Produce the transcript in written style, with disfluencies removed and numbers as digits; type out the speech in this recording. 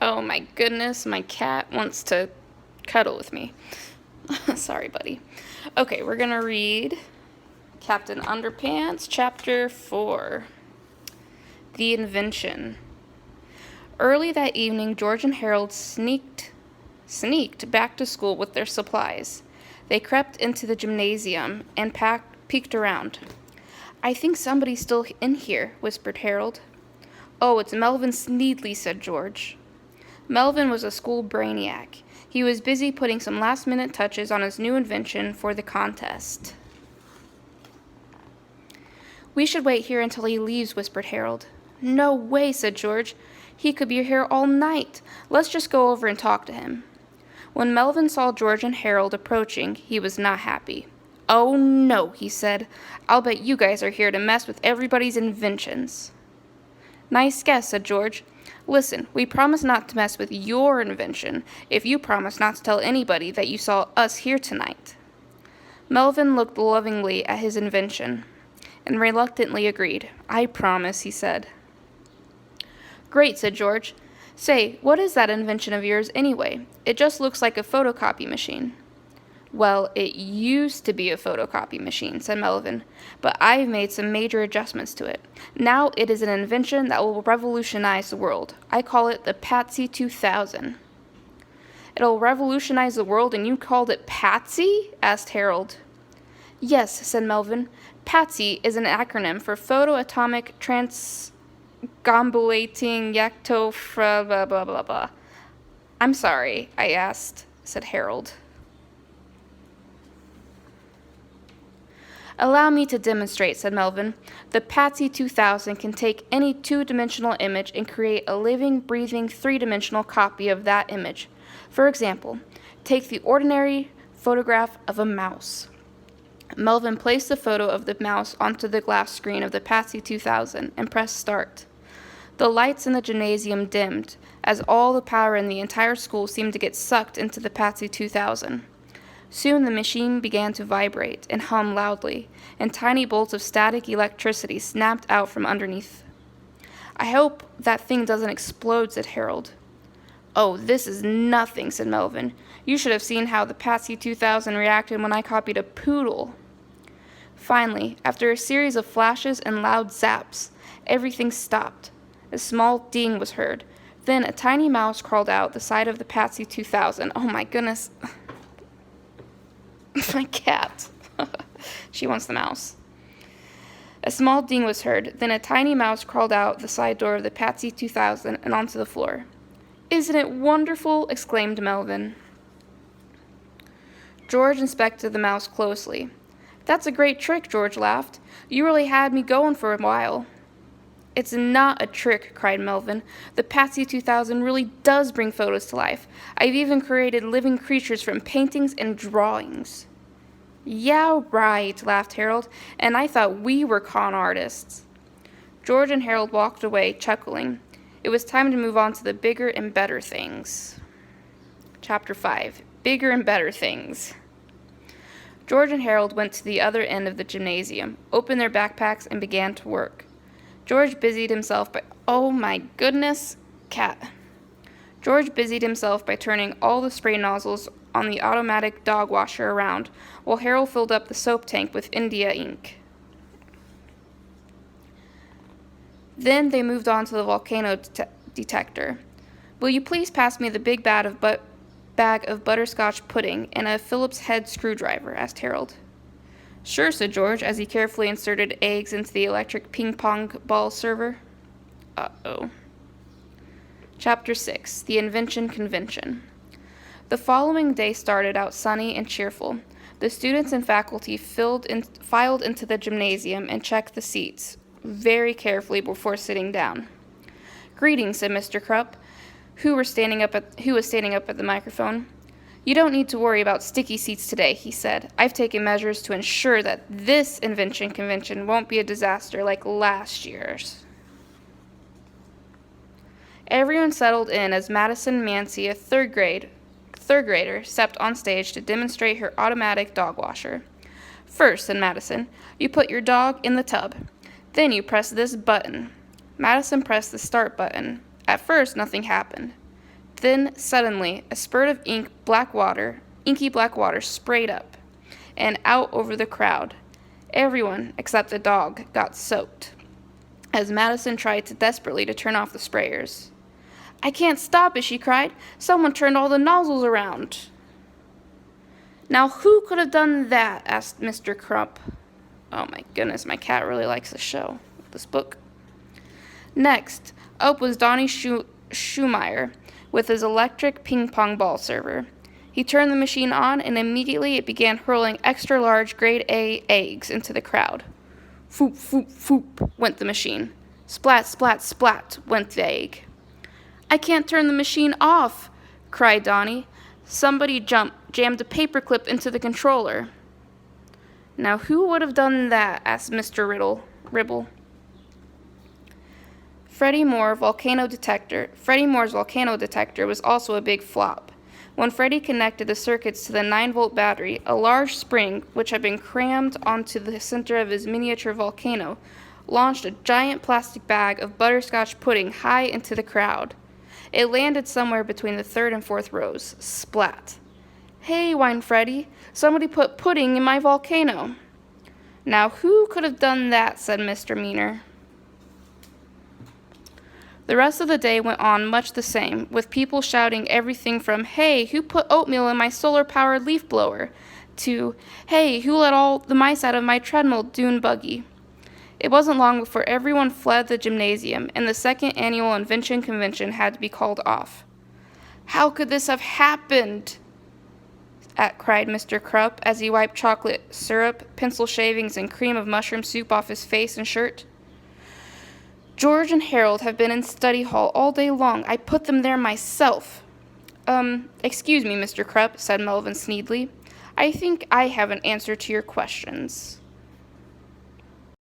Oh my goodness, my cat wants to cuddle with me. Sorry, buddy. Okay, we're gonna read Captain Underpants, Chapter 4. The Invention. Early that evening, George and Harold sneaked back to school with their supplies. They crept into the gymnasium and peeked around. "I think somebody's still in here," whispered Harold. "Oh, it's Melvin Sneedley," said George. Melvin was a school brainiac. He was busy putting some last-minute touches on his new invention for the contest. "We should wait here until he leaves," whispered Harold. "No way," said George. "He could be here all night. Let's just go over and talk to him." When Melvin saw George and Harold approaching, he was not happy. "Oh no," he said. "I'll bet you guys are here to mess with everybody's inventions." "Nice guess," said George. "Listen, we promise not to mess with your invention if you promise not to tell anybody that you saw us here tonight." Melvin looked lovingly at his invention and reluctantly agreed. "I promise," he said. "Great," said George. "Say, what is that invention of yours anyway? It just looks like a photocopy machine." "Well, it used to be a photocopy machine," said Melvin, "but I've made some major adjustments to it. Now it is an invention that will revolutionize the world. I call it the Patsy 2000. "It'll revolutionize the world and you called it Patsy?" asked Harold. "Yes," said Melvin. "Patsy is an acronym for photoatomic transgombulating yactofra blah blah blah blah." "I'm sorry, I asked," said Harold. "Allow me to demonstrate," said Melvin. "The Patsy 2000 can take any two-dimensional image and create a living, breathing, three-dimensional copy of that image. For example, take the ordinary photograph of a mouse." Melvin placed the photo of the mouse onto the glass screen of the Patsy 2000 and pressed start. The lights in the gymnasium dimmed, as all the power in the entire school seemed to get sucked into the Patsy 2000. Soon the machine began to vibrate and hum loudly, and tiny bolts of static electricity snapped out from underneath. "I hope that thing doesn't explode," said Harold. "Oh, this is nothing," said Melvin. "You should have seen how the Patsy 2000 reacted when I copied a poodle." Finally, after a series of flashes and loud zaps, everything stopped. A small ding was heard. Then a tiny mouse crawled out the side of the Patsy 2000. Oh my goodness. My cat. She wants the mouse. A small ding was heard. Then a tiny mouse crawled out the side door of the Patsy 2000 and onto the floor. "Isn't it wonderful?" exclaimed Melvin. George inspected the mouse closely. "That's a great trick," George laughed. "You really had me going for a while." "It's not a trick," cried Melvin. "The Patsy 2000 really does bring photos to life. I've even created living creatures from paintings and drawings." "Yeah, right," laughed Harold. "And I thought we were con artists." George and Harold walked away, chuckling. It was time to move on to the bigger and better things. Chapter 5. Bigger and Better Things. George and Harold went to the other end of the gymnasium, opened their backpacks, and began to work. George busied himself by turning all the spray nozzles on the automatic dog washer around, while Harold filled up the soap tank with India ink. Then they moved on to the volcano detector. "Will you please pass me the big bag of butterscotch pudding and a Phillips head screwdriver?" asked Harold. "Sure," said George, as he carefully inserted eggs into the electric ping-pong ball server. Uh-oh. Chapter 6. The Invention Convention. The following day started out sunny and cheerful. The students and faculty filed into the gymnasium and checked the seats very carefully before sitting down. "Greetings," said Mr. Krupp, who was standing up at the microphone. "You don't need to worry about sticky seats today," he said. "I've taken measures to ensure that this invention convention won't be a disaster like last year's." Everyone settled in as Madison Mancy, a third grader, stepped on stage to demonstrate her automatic dog washer. "First," said Madison, "you put your dog in the tub. Then you press this button." Madison pressed the start button. At first, nothing happened. Then, suddenly, a spurt of inky black water sprayed up and out over the crowd. Everyone, except the dog, got soaked, as Madison tried desperately to turn off the sprayers. "I can't stop it," she cried. "Someone turned all the nozzles around." "Now who could have done that?" asked Mr. Crump. Oh my goodness, my cat really likes this book. Next up was Donnie Schumeyer with his electric ping-pong ball server. He turned the machine on, and immediately it began hurling extra-large grade A eggs into the crowd. Foop, foop, foop went the machine. Splat, splat, splat went the egg. "I can't turn the machine off," cried Donnie. "Somebody jammed a paperclip into the controller." "Now who would have done that?" asked Mr. Ribble. Freddie Moore's volcano detector was also a big flop. When Freddie connected the circuits to the 9-volt battery, a large spring, which had been crammed onto the center of his miniature volcano, launched a giant plastic bag of butterscotch pudding high into the crowd. It landed somewhere between the third and fourth rows. Splat. "Hey," whined Freddie, "somebody put pudding in my volcano." "Now who could have done that?" said Mr. Meaner. The rest of the day went on much the same, with people shouting everything from, "Hey, who put oatmeal in my solar-powered leaf blower?" to, "Hey, who let all the mice out of my treadmill dune buggy?" It wasn't long before everyone fled the gymnasium, and the second annual invention convention had to be called off. "How could this have happened?" cried Mr. Crump as he wiped chocolate syrup, pencil shavings, and cream of mushroom soup off his face and shirt. "George and Harold have been in study hall all day long. I put them there myself." Excuse me, Mr. Crump," said Melvin Sneedley. "I think I have an answer to your questions."